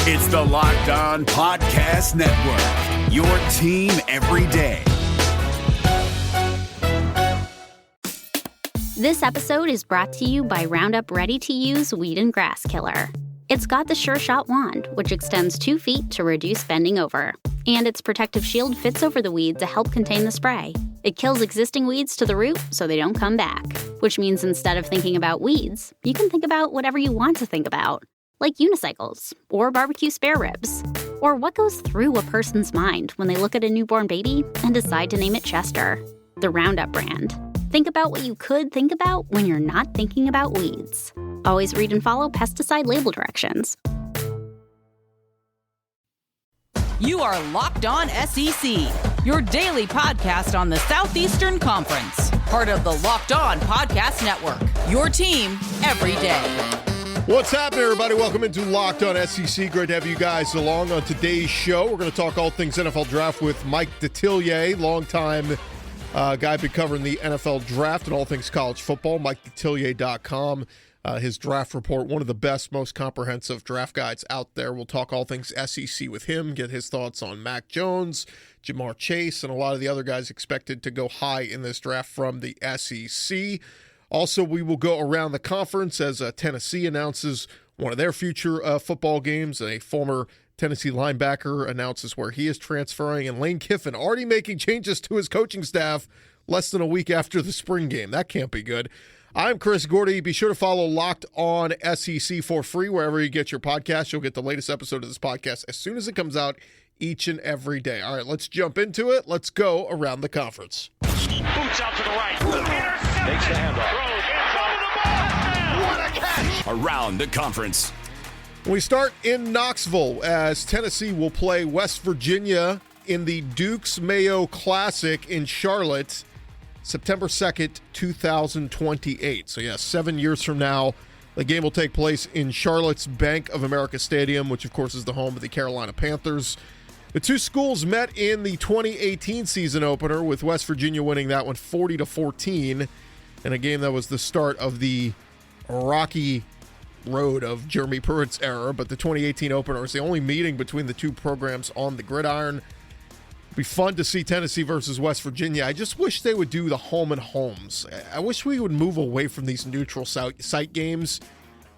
It's the Locked On Podcast Network, your team every day. This episode is brought to you by Roundup Ready to Use Weed and Grass Killer. It's got the Sure Shot wand, which extends 2 feet to reduce bending over. And its protective shield fits over the weed to help contain the spray. It kills existing weeds to the root so they don't come back. Which means instead of thinking about weeds, you can think about whatever you want to think about. Like unicycles, or barbecue spare ribs. Or what goes through a person's mind when they look at a newborn baby and decide to name it Chester. The Roundup brand. Think about what you could think about when you're not thinking about weeds. Always read and follow pesticide label directions. You are Locked On SEC, your daily podcast on the Southeastern Conference. Part of the Locked On Podcast Network, your team every day. What's happening, everybody? Welcome into Locked On SEC. Great to have you guys along on today's show. We're going to talk all things NFL draft with Mike Detillier, longtime guy been covering the NFL draft and all things college football, MikeDetillier.com. His draft report, one of the best, most comprehensive draft guides out there. We'll talk all things SEC with him, get his thoughts on Mac Jones, Jamar Chase, and a lot of the other guys expected to go high in this draft from the SEC. Also, we will go around the conference as Tennessee announces one of their future football games. A former Tennessee linebacker announces where he is transferring, and Lane Kiffin already making changes to his coaching staff less than a week after the spring game. That can't be good. I'm Chris Gordy. Be sure to follow Locked On SEC for free wherever you get your podcast. You'll get the latest episode of this podcast as soon as it comes out each and every day. All right, let's jump into it. Let's go around the conference. Boots out to the right. Takes the handoff. What a catch! Around the conference. We start in Knoxville as Tennessee will play West Virginia in the Dukes Mayo Classic in Charlotte, September 2nd, 2028. So, 7 years from now, the game will take place in Charlotte's Bank of America Stadium, which, of course, is the home of the Carolina Panthers. The two schools met in the 2018 season opener, with West Virginia winning that one 40-14, in a game that was the start of the rocky road of Jeremy Pruitt's era. But the 2018 opener was the only meeting between the two programs on the gridiron. Be fun to see Tennessee versus West Virginia. I just wish they would do the home and homes. I wish we would move away from these neutral site games.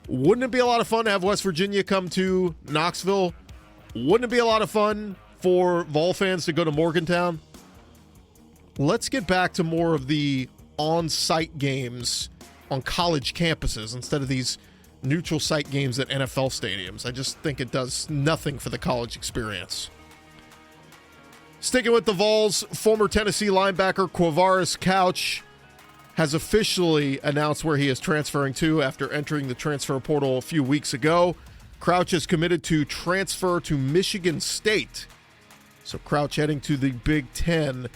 Wouldn't it be a lot of fun to have West Virginia come to Knoxville? Wouldn't it be a lot of fun for Vol fans to go to Morgantown? Let's get back to more of the on-site games on college campuses instead of these neutral site games at NFL stadiums. I just think it does nothing for the college experience. Sticking with the Vols, former Tennessee linebacker Quavaris Couch has officially announced where he is transferring to after entering the transfer portal a few weeks ago. Crouch is committed to transfer to Michigan State. So Crouch heading to the Big Ten.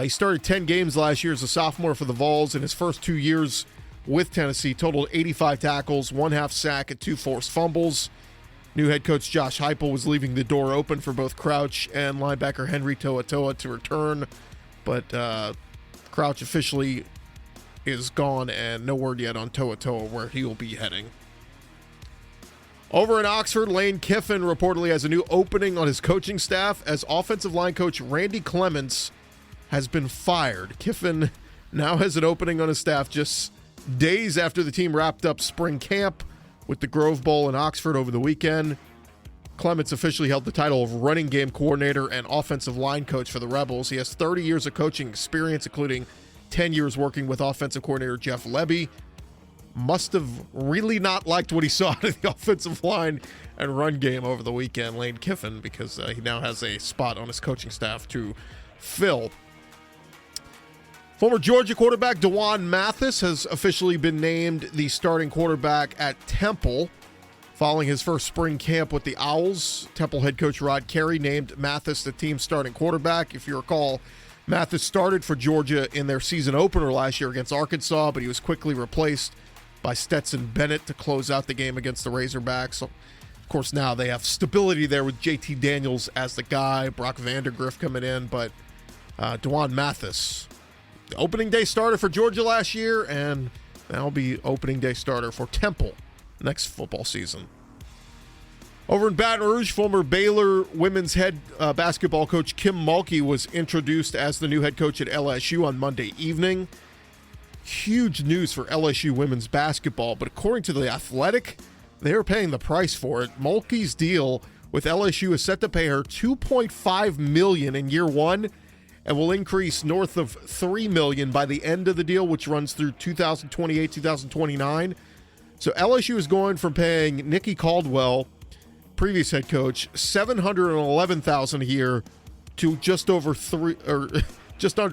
He started 10 games last year as a sophomore for the Vols. In his first 2 years with Tennessee, totaled 85 tackles, 1/2 sack, and 2 forced fumbles. New head coach Josh Heupel was leaving the door open for both Crouch and linebacker Henry To'oTo'o to return, but Crouch officially is gone, and no word yet on To'oTo'o where he will be heading. Over in Oxford, Lane Kiffin reportedly has a new opening on his coaching staff as offensive line coach Randy Clements has been fired. Kiffin now has an opening on his staff just days after the team wrapped up spring camp with the Grove Bowl in Oxford over the weekend. Clements officially held the title of running game coordinator and offensive line coach for the Rebels. He has 30 years of coaching experience, including 10 years working with offensive coordinator Jeff Lebby. Must have really not liked what he saw out of the offensive line and run game over the weekend, Lane Kiffin, because he now has a spot on his coaching staff to fill. Former Georgia quarterback DeJuan Mathis has officially been named the starting quarterback at Temple. Following his first spring camp with the Owls, Temple head coach Rod Carey named Mathis the team's starting quarterback. If you recall, Mathis started for Georgia in their season opener last year against Arkansas, but he was quickly replaced by Stetson Bennett to close out the game against the Razorbacks. So, of course, now they have stability there with JT Daniels as the guy, Brock Vandergriff coming in, but DeJuan Mathis, the opening day starter for Georgia last year, and now be opening day starter for Temple next football season. Over in Baton Rouge, former Baylor women's head basketball coach Kim Mulkey was introduced as the new head coach at LSU on Monday evening. Huge news for LSU women's basketball, but according to The Athletic, they are paying the price for it. Mulkey's deal with LSU is set to pay her $2.5 million in year one and will increase north of $3 million by the end of the deal, which runs through 2028, 2029. So LSU is going from paying Nikki Caldwell, previous head coach, $711,000 a year to just under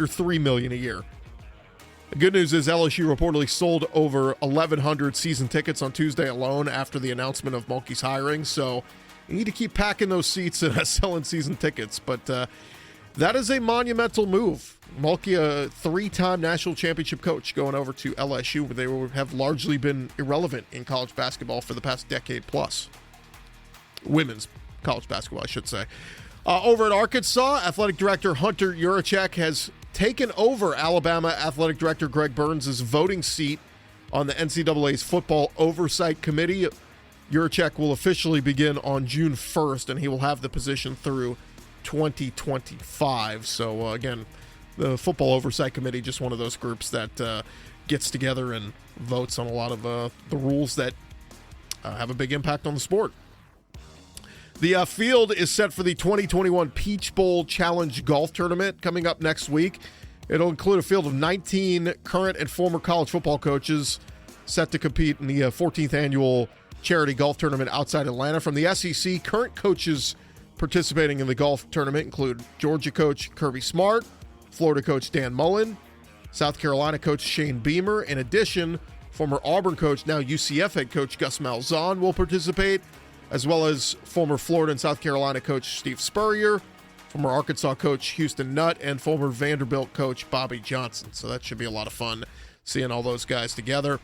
$3 million a year. The good news is LSU reportedly sold over 1,100 season tickets on Tuesday alone after the announcement of Mulkey's hiring. So you need to keep packing those seats and selling season tickets. But that is a monumental move. Mulkey, a three-time national championship coach, going over to LSU, where they have largely been irrelevant in college basketball for the past decade plus. Women's college basketball, I should say. Over at Arkansas, athletic director Hunter Yurachek has taken over Alabama athletic director Greg Burns' voting seat on the NCAA's Football Oversight Committee. Yurachek will officially begin on June 1st, and he will have the position through 2025. So, again, the Football Oversight Committee, just one of those groups that gets together and votes on a lot of the rules that have a big impact on the sport. The field is set for the 2021 Peach Bowl Challenge Golf Tournament coming up next week. It'll include a field of 19 current and former college football coaches set to compete in the 14th annual charity golf tournament outside Atlanta. From the SEC, current coaches participating in the golf tournament include Georgia coach Kirby Smart, Florida coach Dan Mullen, South Carolina coach Shane Beamer. In addition, former Auburn coach, now UCF head coach Gus Malzahn will participate, as well as former Florida and South Carolina coach Steve Spurrier, former Arkansas coach Houston Nutt, and former Vanderbilt coach Bobby Johnson. So that should be a lot of fun seeing all those guys together.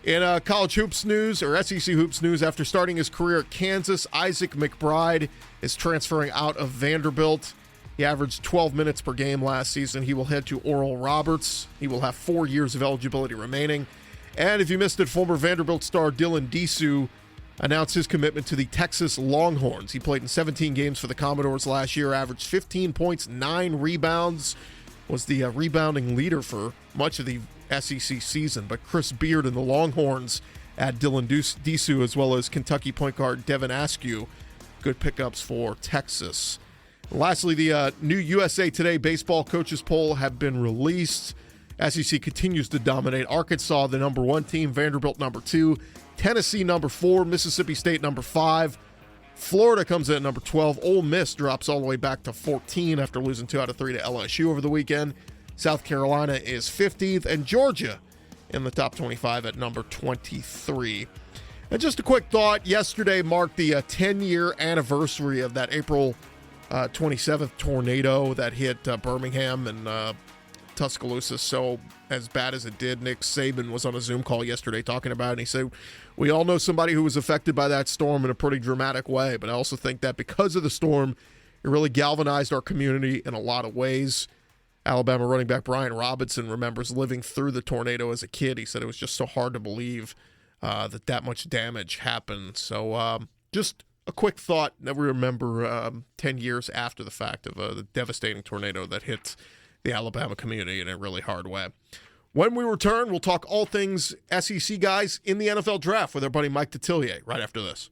In college hoops news, or SEC hoops news, after starting his career at Kansas, Isaac McBride is transferring out of Vanderbilt. He averaged 12 minutes per game last season. He will head to Oral Roberts. He will have 4 years of eligibility remaining. And if you missed it, former Vanderbilt star Dylan Disu announced his commitment to the Texas Longhorns. He played in 17 games for the Commodores last year, averaged 15 points, 9 rebounds, was the rebounding leader for much of the SEC season. But Chris Beard and the Longhorns add Dylan Disu, as well as Kentucky point guard Devin Askew. Good pickups for Texas. Lastly, the new USA Today baseball coaches poll have been released. SEC continues to dominate. Arkansas, the number 1 team, Vanderbilt, number 2, Tennessee, number 4, Mississippi State, number 5. Florida comes in at number 12. Ole Miss drops all the way back to 14 after losing 2 out of 3 to LSU over the weekend. South Carolina is 15th, and Georgia in the top 25 at number 23. And just a quick thought, yesterday marked the 10-year anniversary of that April 27th tornado that hit Birmingham and Tuscaloosa so as bad as it did. Nick Saban was on a Zoom call yesterday talking about it, and he said, we all know somebody who was affected by that storm in a pretty dramatic way, but I also think that because of the storm, it really galvanized our community in a lot of ways. Alabama running back Brian Robinson remembers living through the tornado as a kid. He said it was just so hard to believe that much damage happened. So just a quick thought that we remember 10 years after the fact of the devastating tornado that hit the Alabama community in a really hard way. When we return, we'll talk all things SEC guys in the NFL draft with our buddy Mike Detillier right after this.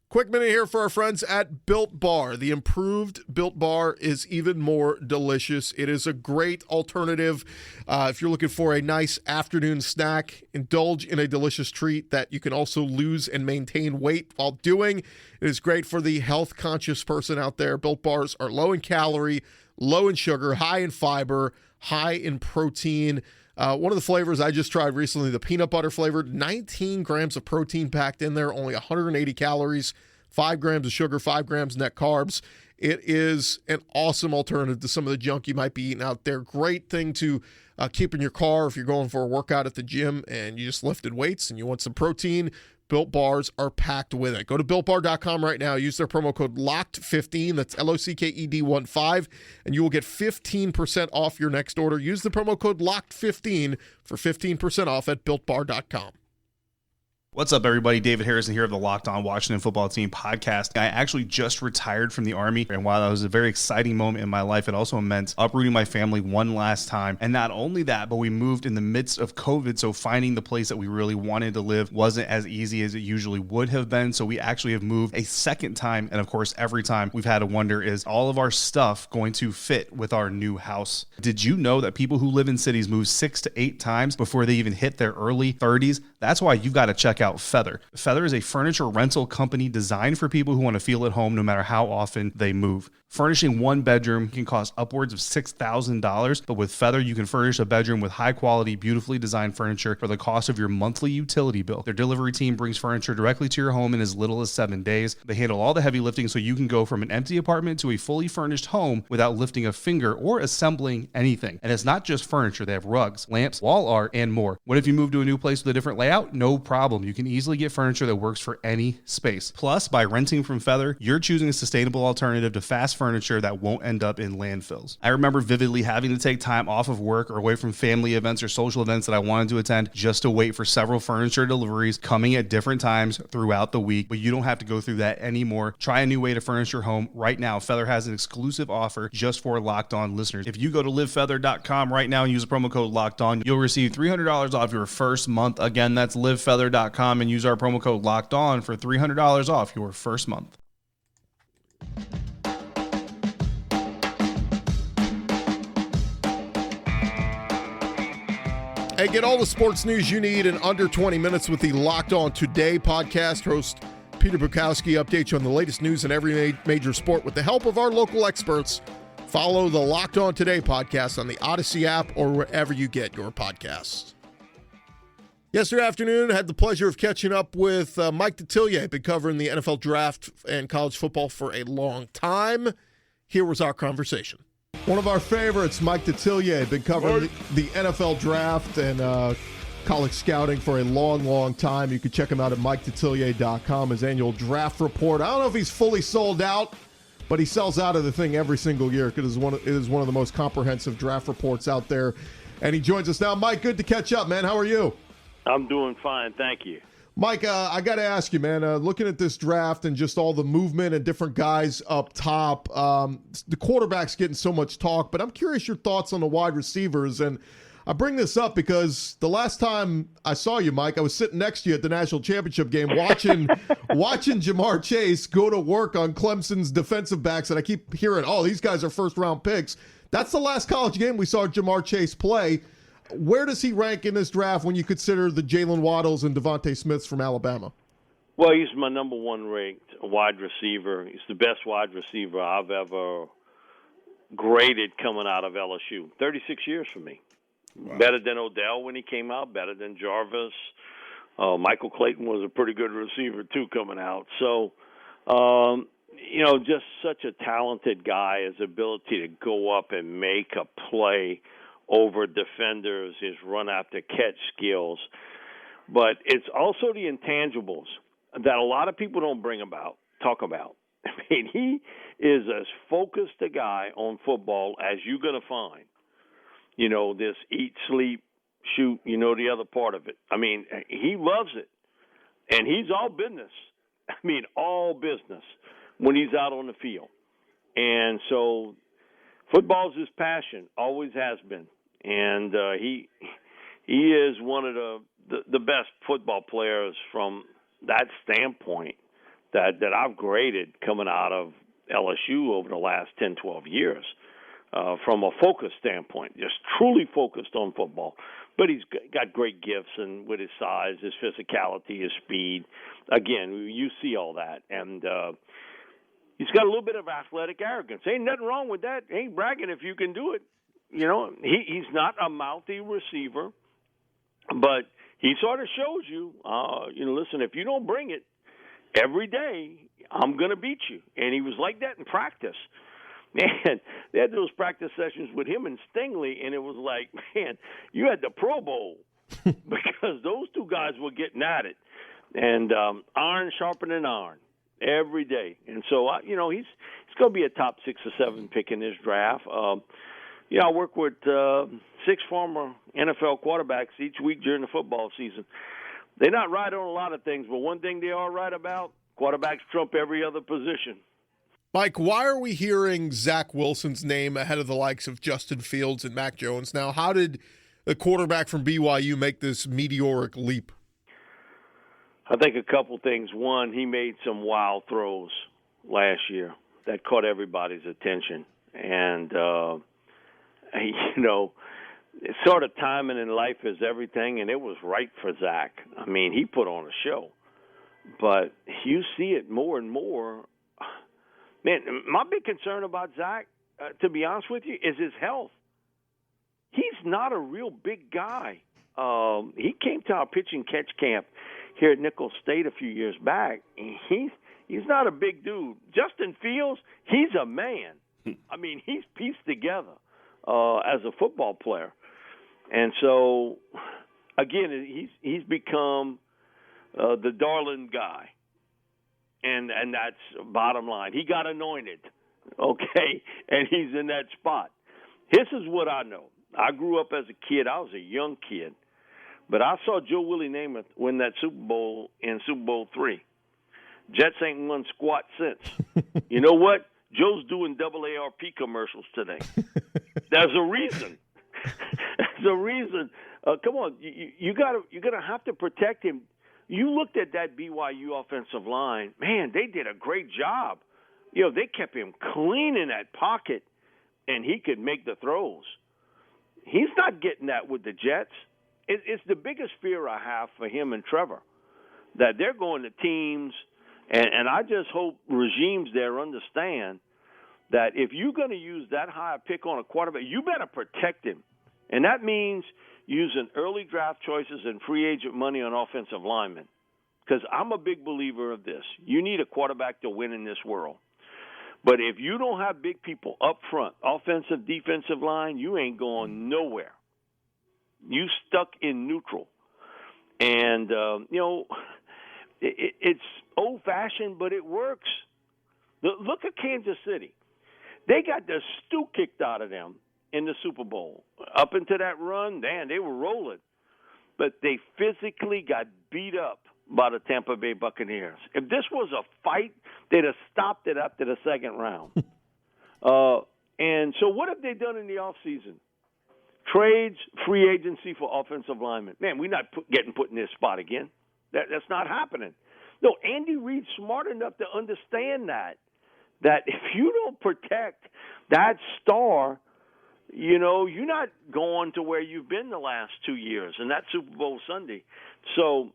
Quick minute here for our friends at Built Bar. The improved Built Bar is even more delicious. It is a great alternative if you're looking for a nice afternoon snack. Indulge in a delicious treat that you can also lose and maintain weight while doing. It is great for the health-conscious person out there. Built Bars are low in calorie, low in sugar, high in fiber, high in protein. One of the flavors I just tried recently, the peanut butter flavored, 19 grams of protein packed in there, only 180 calories, 5 grams of sugar, 5 grams net carbs. It is an awesome alternative to some of the junk you might be eating out there. Great thing to keep in your car if you're going for a workout at the gym and you just lifted weights and you want some protein. Built Bars are packed with it. Go to BuiltBar.com right now. Use their promo code LOCKED15. That's LOCKED15, and you will get 15% off your next order. Use the promo code LOCKED15 for 15% off at BuiltBar.com. What's up, everybody? David Harrison here of the Locked On Washington Football Team podcast. I actually just retired from the Army, and while that was a very exciting moment in my life, it also meant uprooting my family one last time. And not only that, but we moved in the midst of COVID, so finding the place that we really wanted to live wasn't as easy as it usually would have been. So we actually have moved a second time, and of course, every time we've had to wonder, is all of our stuff going to fit with our new house? Did you know that people who live in cities move 6 to 8 times before they even hit their early 30s? That's why you've got to check out Feather. Feather is a furniture rental company designed for people who want to feel at home no matter how often they move. Furnishing one bedroom can cost upwards of $6,000, but with Feather, you can furnish a bedroom with high-quality, beautifully designed furniture for the cost of your monthly utility bill. Their delivery team brings furniture directly to your home in as little as 7 days. They handle all the heavy lifting so you can go from an empty apartment to a fully furnished home without lifting a finger or assembling anything. And it's not just furniture. They have rugs, lamps, wall art, and more. What if you move to a new place with a different layout? No problem. You can easily get furniture that works for any space. Plus, by renting from Feather, you're choosing a sustainable alternative to fast furniture that won't end up in landfills. I remember vividly having to take time off of work or away from family events or social events that I wanted to attend just to wait for several furniture deliveries coming at different times throughout the week, but you don't have to go through that anymore. Try a new way to furnish your home right now. Feather has an exclusive offer just for Locked On listeners. If you go to livefeather.com right now and use the promo code Locked On, you'll receive $300 off your first month. Again, that's livefeather.com and use our promo code Locked On for $300 off your first month. Hey, get all the sports news you need in under 20 minutes with the Locked On Today podcast. Host Peter Bukowski updates you on the latest news in every major sport with the help of our local experts. Follow the Locked On Today podcast on the Odyssey app or wherever you get your podcasts. Yesterday afternoon, I had the pleasure of catching up with Mike Detillier. Been covering the NFL draft and college football for a long time. Here was our conversation. One of our favorites, Mike Detillier, been covering the NFL draft and college scouting for a long, long time. You can check him out at MikeDetillier.com, his annual draft report. I don't know if he's fully sold out, but he sells out of the thing every single year because it is one of the most comprehensive draft reports out there. And he joins us now. Mike, good to catch up, man. How are you? I'm doing fine, thank you. Mike, I got to ask you, man, looking at this draft and just all the movement and different guys up top, the quarterback's getting so much talk, but I'm curious your thoughts on the wide receivers. And I bring this up because the last time I saw you, Mike, I was sitting next to you at the national championship game watching Jamar Chase go to work on Clemson's defensive backs, and I keep hearing, oh, these guys are first-round picks. That's the last college game we saw Jamar Chase play. Where does he rank in this draft when you consider the Jalen Waddles and Devontae Smiths from Alabama? Well, he's my number one ranked wide receiver. He's the best wide receiver I've ever graded coming out of LSU. 36 years for me. Wow. Better than Odell when he came out, better than Jarvis. Michael Clayton was a pretty good receiver, too, coming out. So, just such a talented guy, his ability to go up and make a play over defenders, his run-after-catch skills. But it's also the intangibles that a lot of people don't talk about. I mean, he is as focused a guy on football as you're going to find. This eat, sleep, shoot, the other part of it. I mean, he loves it. And he's all business. I mean, all business when he's out on the field. And so football's his passion, always has been. And he is one of the best football players from that standpoint that I've graded coming out of LSU over the last 10, 12 years from a focus standpoint, just truly focused on football. But he's got great gifts, and with his size, his physicality, his speed. Again, you see all that. And he's got a little bit of athletic arrogance. Ain't nothing wrong with that. Ain't bragging if you can do it. He's not a mouthy receiver, but he sort of shows you, listen, if you don't bring it every day, I'm going to beat you. And he was like that in practice. Man, they had those practice sessions with him and Stingley, and it was like, man, you had the Pro Bowl because those two guys were getting at it. And iron sharpening iron every day. And so, he's going to be a top 6 or 7 pick in this draft. I work with 6 former NFL quarterbacks each week during the football season. They're not right on a lot of things, but one thing they are right about, quarterbacks trump every other position. Mike, why are we hearing Zach Wilson's name ahead of the likes of Justin Fields and Mac Jones now? How did the quarterback from BYU make this meteoric leap? I think a couple things. One, he made some wild throws last year that caught everybody's attention. And, sort of timing in life is everything, and it was right for Zach. I mean, he put on a show. But you see it more and more. Man, my big concern about Zach, to be honest with you, is his health. He's not a real big guy. He came to our pitch and catch camp here at Nicholls State a few years back. He's not a big dude. Justin Fields, he's a man. I mean, he's pieced together as a football player. And so, again, he's become the darling guy. And that's bottom line. He got anointed, okay, and he's in that spot. This is what I know. I grew up as a kid. I was a young kid. But I saw Joe Willie Namath win that Super Bowl in Super Bowl III. Jets ain't won squat since. You know what? Joe's doing AARP commercials today. There's a reason. There's a reason. Come on, you're gonna have to protect him. You looked at that BYU offensive line. Man, they did a great job. They kept him clean in that pocket, and he could make the throws. He's not getting that with the Jets. It's the biggest fear I have for him and Trevor, that they're going to teams, and I just hope regimes there understand that if you're going to use that high a pick on a quarterback, you better protect him. And that means using early draft choices and free agent money on offensive linemen. Because I'm a big believer of this. You need a quarterback to win in this world. But if you don't have big people up front, offensive, defensive line, you ain't going nowhere. You stuck in neutral. And, it's old-fashioned, but it works. Look at Kansas City. They got the stew kicked out of them in the Super Bowl. Up into that run, man, they were rolling. But they physically got beat up by the Tampa Bay Buccaneers. If this was a fight, they'd have stopped it after the second round. And so what have they done in the offseason? Trades, free agency for offensive linemen. Man, we're not getting put in this spot again. That's not happening. No, Andy Reid's smart enough to understand that if you don't protect that star, you're not going to where you've been the last 2 years, and that's Super Bowl Sunday. So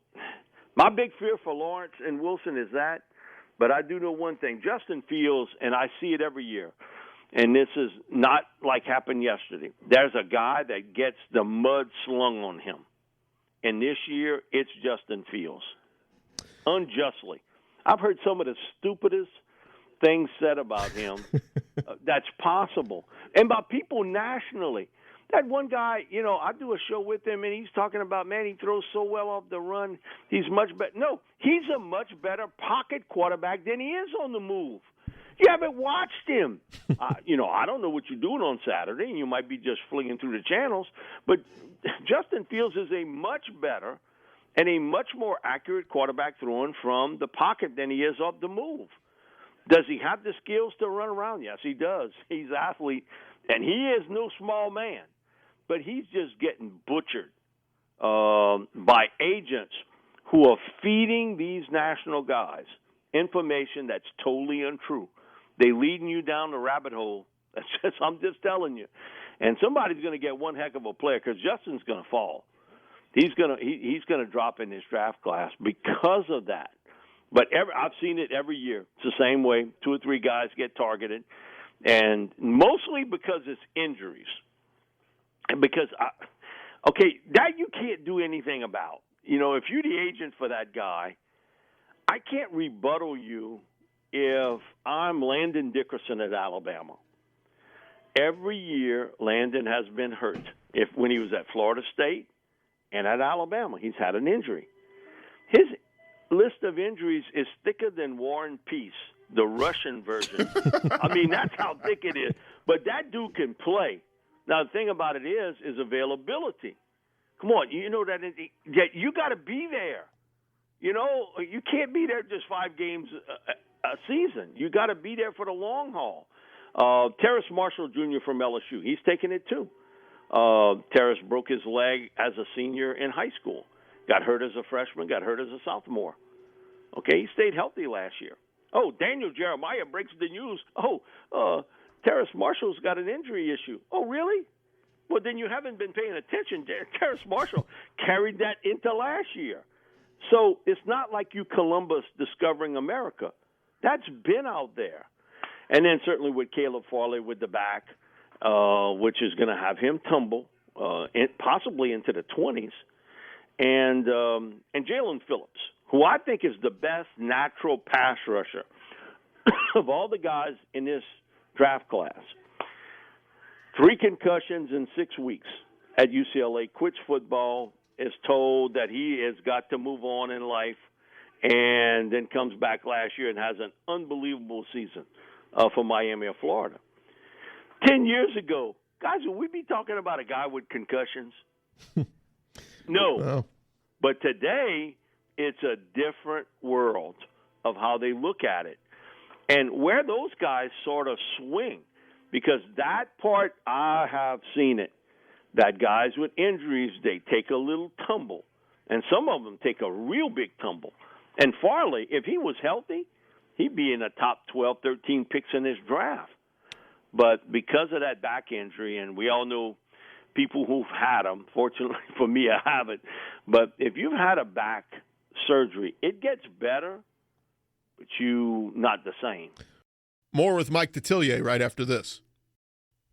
my big fear for Lawrence and Wilson is that, but I do know one thing. Justin Fields, and I see it every year, and this is not like happened yesterday. There's a guy that gets the mud slung on him. And this year, it's Justin Fields. Unjustly. I've heard some of the stupidest things said about him that's possible. And by people nationally. That one guy, I do a show with him, and he's talking about, man, he throws so well off the run. He's much better. No, he's a much better pocket quarterback than he is on the move. You haven't watched him. I don't know what you're doing on Saturday, and you might be just flinging through the channels, but Justin Fields is a much better and a much more accurate quarterback throwing from the pocket than he is off the move. Does he have the skills to run around? Yes, he does. He's an athlete, and he is no small man, but he's just getting butchered by agents who are feeding these national guys information that's totally untrue. They leading you down the rabbit hole. I'm just telling you. And somebody's going to get one heck of a player because Justin's going to fall. He's going to drop in his draft class because of that. But I've seen it every year. It's the same way. 2 or 3 guys get targeted, and mostly because it's injuries. And because, that you can't do anything about. If you're the agent for that guy, I can't rebuttal you if I'm Landon Dickerson at Alabama. Every year, Landon has been hurt. When he was at Florida State and at Alabama, he's had an injury. His list of injuries is thicker than War and Peace, the Russian version. I mean, that's how thick it is. But that dude can play. Now, the thing about it is availability. Come on, you know that you got to be there. You know, you can't be there just 5 games a season. You got to be there for the long haul. Terrace Marshall Jr. from LSU, he's taking it too. Terrace broke his leg as a senior in high school. Got hurt as a freshman, got hurt as a sophomore. Okay, he stayed healthy last year. Oh, Daniel Jeremiah breaks the news. Terrace Marshall's got an injury issue. Oh, really? Well, then you haven't been paying attention. Terrace Marshall carried that into last year. So it's not like you Columbus discovering America. That's been out there. And then certainly with Caleb Farley with the back, which is going to have him tumble possibly into the 20s. And Jalen Phillips, who I think is the best natural pass rusher of all the guys in this draft class. 3 concussions in 6 weeks at UCLA, quits football, is told that he has got to move on in life, and then comes back last year and has an unbelievable season for Miami of Florida. 10 years ago, guys, would we be talking about a guy with concussions? No. Oh. But today, it's a different world of how they look at it. And where those guys sort of swing, because that part, I have seen it, that guys with injuries, they take a little tumble. And some of them take a real big tumble. And Farley, if he was healthy, he'd be in the top 12, 13 picks in this draft. But because of that back injury, and we all know people who've had them, fortunately for me, I haven't. But if you've had a back surgery, it gets better, but not the same. More with Mike Detillier right after this.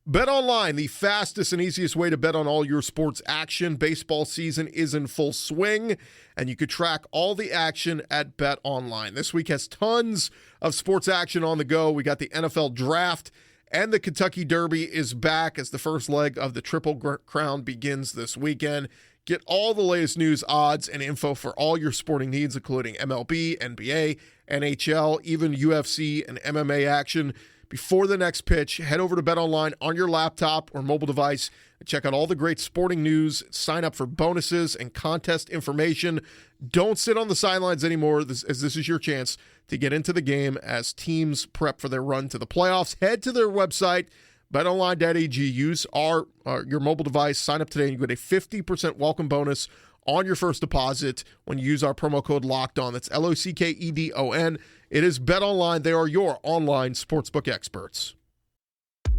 Bet Online, the fastest and easiest way to bet on all your sports action. Baseball season is in full swing, and you could track all the action at Bet Online. This week has tons of sports action on the go. We got the NFL Draft, and the Kentucky Derby is back as the first leg of the Triple Crown begins this weekend. Get all the latest news, odds, and info for all your sporting needs, including MLB, NBA, NHL, even UFC and MMA action. Before the next pitch, head over to BetOnline on your laptop or mobile device and check out all the great sporting news. Sign up for bonuses and contest information. Don't sit on the sidelines anymore, as this is your chance to get into the game as teams prep for their run to the playoffs. Head to their website, betonline.ag. Use your mobile device. Sign up today and you get a 50% welcome bonus on your first deposit when you use our promo code LOCKEDON. That's LOCKEDON. It is BetOnline. They are your online sportsbook experts.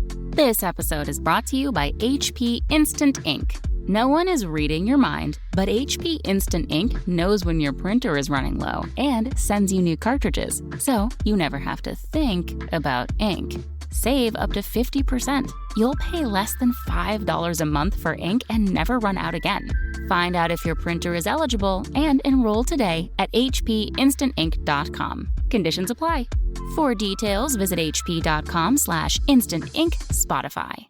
This episode is brought to you by HP Instant Ink. No one is reading your mind, but HP Instant Ink knows when your printer is running low and sends you new cartridges, so you never have to think about ink. Save up to 50%. You'll pay less than $5 a month for ink and never run out again. Find out if your printer is eligible and enroll today at hpinstantink.com. Conditions apply. For details, visit hp.com/instantink Spotify.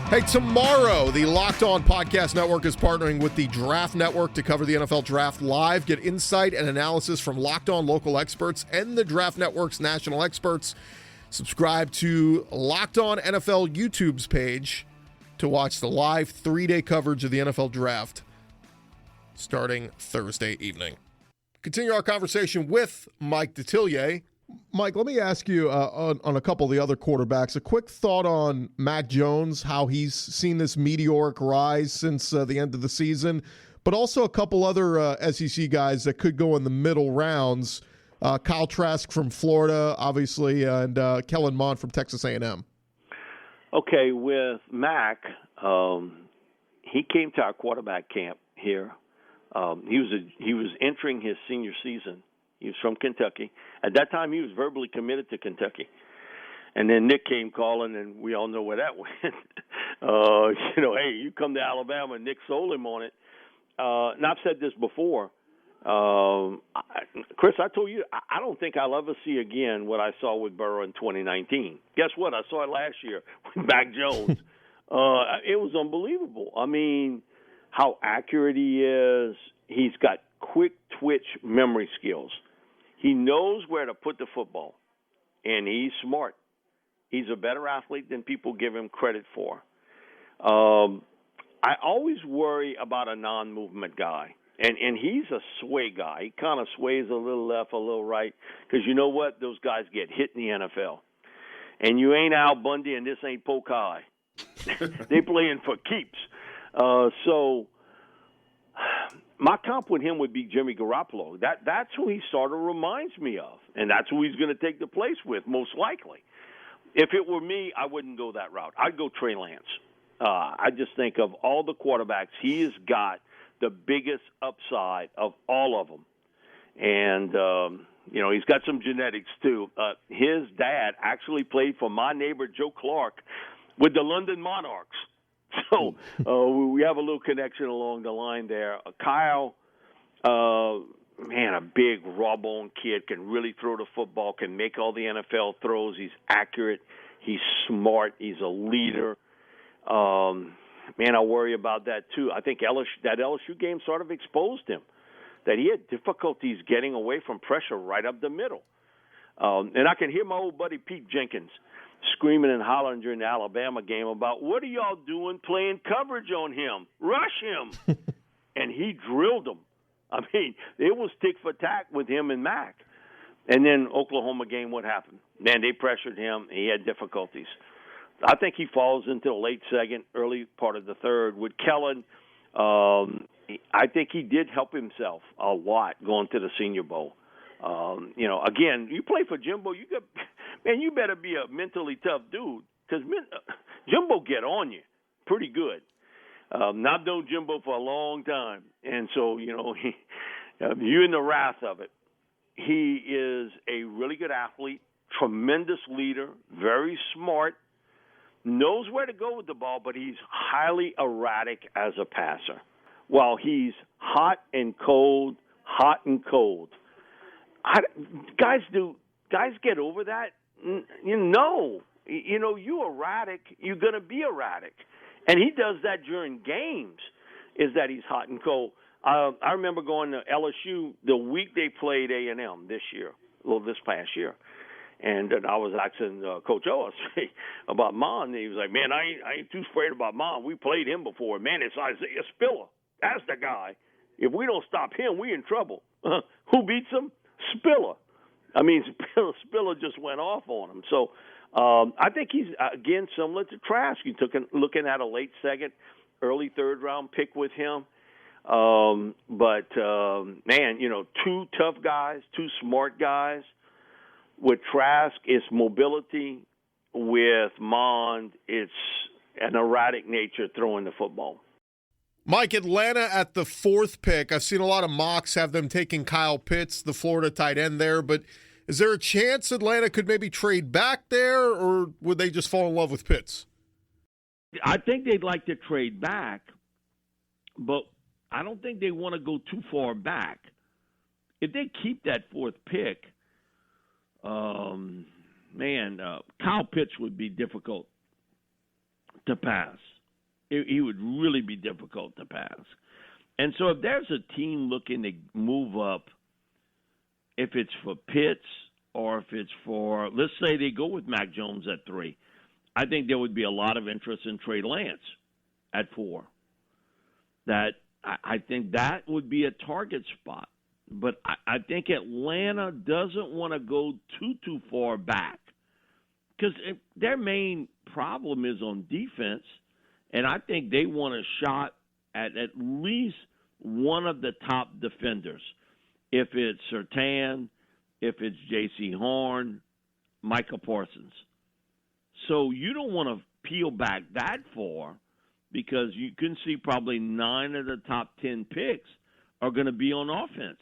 Hey, tomorrow, the Locked On Podcast Network is partnering with the Draft Network to cover the NFL Draft live. Get insight and analysis from Locked On local experts and the Draft Network's national experts. Subscribe to Locked On NFL YouTube's page to watch the live 3-day coverage of the NFL Draft starting Thursday evening. Continue our conversation with Mike Detillier. Mike, let me ask you on a couple of the other quarterbacks, a quick thought on Mac Jones, how he's seen this meteoric rise since the end of the season, but also a couple other SEC guys that could go in the middle rounds. Kyle Trask from Florida, obviously, and Kellen Mond from Texas A&M. Okay, with Mac, he came to our quarterback camp here. He was entering his senior season. He was from Kentucky. At that time, he was verbally committed to Kentucky. And then Nick came calling, and we all know where that went. Hey, you come to Alabama, and Nick sold him on it. And I've said this before. Chris, I told you, I don't think I'll ever see again what I saw with Burrow in 2019. Guess what? I saw it last year with Mac Jones. It was unbelievable. I mean, how accurate he is. He's got quick twitch memory skills. He knows where to put the football, and he's smart. He's a better athlete than people give him credit for. I always worry about a non-movement guy. And he's a sway guy. He kind of sways a little left, a little right, because you know what? Those guys get hit in the NFL. And you ain't Al Bundy, and this ain't Polk High. They playing for keeps. So my comp with him would be Jimmy Garoppolo. That's who he sort of reminds me of, and that's who he's going to take the place with, most likely. If it were me, I wouldn't go that route. I'd go Trey Lance. I just think of all the quarterbacks, he has got the biggest upside of all of them. And, he's got some genetics, too. His dad actually played for my neighbor, Joe Clark, with the London Monarchs. So we have a little connection along the line there. Kyle, a big raw-boned kid, can really throw the football, can make all the NFL throws. He's accurate. He's smart. He's a leader. I worry about that, too. I think that LSU game sort of exposed him, that he had difficulties getting away from pressure right up the middle. And I can hear my old buddy Pete Jenkins screaming and hollering during the Alabama game about, what are y'all doing playing coverage on him? Rush him. And he drilled them. I mean, it was tick for tack with him and Mac. And then Oklahoma game, what happened? Man, they pressured him. He had difficulties. I think he falls into the late second, early part of the third. With Kellen, I think he did help himself a lot going to the Senior Bowl. Again, you play for Jimbo, you better be a mentally tough dude, because Jimbo get on you pretty good. I've known Jimbo for a long time, and so, you're in the wrath of it. He is a really good athlete, tremendous leader, very smart, knows where to go with the ball, but he's highly erratic as a passer. While he's hot and cold. Guys get over that? No. You erratic, you're going to be erratic. And he does that during games, is that he's hot and cold. I remember going to LSU the week they played A&M this past year. And I was asking Coach Owen about Mon. He was like, man, I ain't too afraid about Mon. We played him before. Man, it's Isaiah Spiller. That's the guy. If we don't stop him, we in trouble. Who beats him? Spiller. I mean, Spiller just went off on him. So I think he's, again, similar to Trask. You looking at a late second, early third-round pick with him. Two tough guys, two smart guys. With Trask, it's mobility. With Mond, it's an erratic nature throwing the football. Mike, Atlanta at the 4th pick. I've seen a lot of mocks have them taking Kyle Pitts, the Florida tight end there. But is there a chance Atlanta could maybe trade back there, or would they just fall in love with Pitts? I think they'd like to trade back, but I don't think they want to go too far back. If they keep that 4th pick, Kyle Pitts would be difficult to pass. He would really be difficult to pass. And so if there's a team looking to move up, if it's for Pitts or if it's for, let's say they go with Mac Jones at 3, I think there would be a lot of interest in Trey Lance at 4. I think that would be a target spot. But I think Atlanta doesn't want to go too far back, because their main problem is on defense, and I think they want a shot at least one of the top defenders. If it's Surtain, if it's J.C. Horn, Micah Parsons. So you don't want to peel back that far, because you can see probably 9 of the top 10 picks are going to be on offense.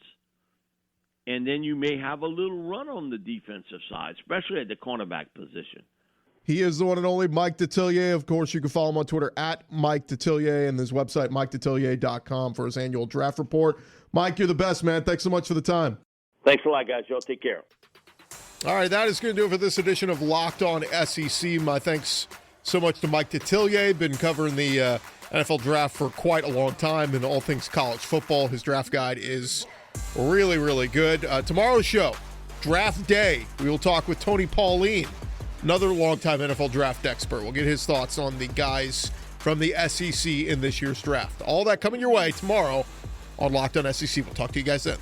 And then you may have a little run on the defensive side, especially at the cornerback position. He is the one and only Mike Detillier. Of course, you can follow him on Twitter at Mike Detillier and his website, MikeDetillier.com, for his annual draft report. Mike, you're the best, man. Thanks so much for the time. Thanks a lot, guys. Y'all take care. All right, that is going to do it for this edition of Locked On SEC. My thanks so much to Mike Detillier. Been covering the NFL draft for quite a long time and all things college football. His draft guide is really, really good. Tomorrow's show, Draft Day, we will talk with Tony Pauline, another longtime NFL draft expert. We'll get his thoughts on the guys from the SEC in this year's draft. All that coming your way tomorrow on Locked On SEC. We'll talk to you guys then.